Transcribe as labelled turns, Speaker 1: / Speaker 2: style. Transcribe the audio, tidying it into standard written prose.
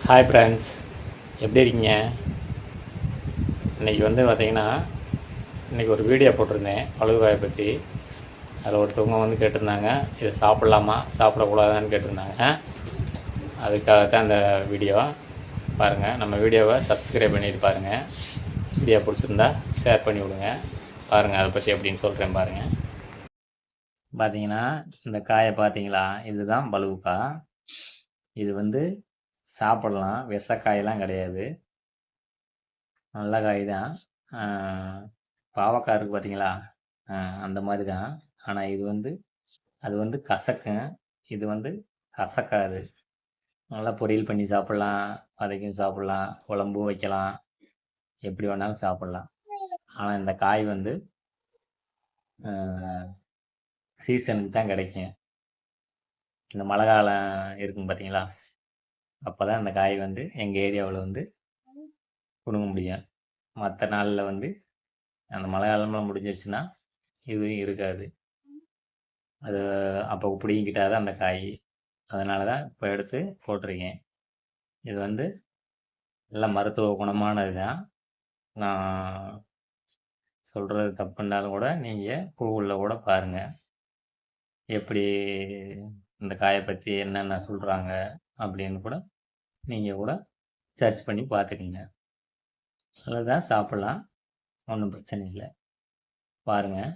Speaker 1: Hi friends, எப்படி இருக்கீங்க? இன்றைக்கி வந்து பார்த்திங்கன்னா, இன்றைக்கி ஒரு வீடியோ போட்டிருந்தேன் வலுக்காயை பற்றி. அதில் ஒருத்தவங்க வந்து கேட்டிருந்தாங்க, இதை சாப்பிட்லாமா சாப்பிடக்கூடாதான்னு கேட்டிருந்தாங்க. அதுக்காகத்தான் இந்த வீடியோ. பாருங்கள், நம்ம வீடியோவை சப்ஸ்கிரைப் பண்ணிட்டு பாருங்கள். வீடியோ பிடிச்சிருந்தா ஷேர் பண்ணி விடுங்க. பாருங்கள், அதை பற்றி எப்படின்னு சொல்கிறேன் பாருங்கள். பார்த்தீங்கன்னா, இந்த காயை பார்த்தீங்களா, இதுதான் பலுவுக்காய். இது வந்து சாப்பிடலாம், விஷக்காயெல்லாம் கிடையாது, நல்ல காய் தான். பாவக்காய் இருக்குது பார்த்தீங்களா, அந்த மாதிரி தான். ஆனால் இது வந்து அது வந்து கசக்கும், இது வந்து கசக்காது. நல்லா பொரியல் பண்ணி சாப்பிட்லாம், வதக்கியும் சாப்பிட்லாம், குழம்பும் வைக்கலாம், எப்படி வேணாலும் சாப்பிட்லாம். ஆனால் இந்த காய் வந்து சீசனுக்கு தான் கிடைக்கும். இந்த மழை காலம் இருக்கும் பார்த்தீங்களா, அப்போ தான் இந்த காய் வந்து எங்கள் ஏரியாவில் வந்து பிடுங்க முடியும். மற்ற நாளில் வந்து அந்த மழை காலம்லாம் முடிஞ்சிருச்சுன்னா இது இருக்காது. அது அப்போ பிடிங்கிக்கிட்டா தான் அந்த காய். அதனால தான் இப்போ எடுத்து போட்டிருக்கேன். இது வந்து நல்ல மருத்துவ குணமானது தான். நான் சொல்கிறது தப்புன்னாலும் கூட நீங்கள் கூகுளில் கூட பாருங்கள், எப்படி இந்த காயை பற்றி என்னென்ன சொல்கிறாங்க அப்படின்னு கூட நீங்கள் கூட சர்ச் பண்ணி பார்த்துக்குங்க. நல்லதான், சாப்பிட்லாம், ஒன்றும் பிரச்சனை இல்லை. பாருங்கள்.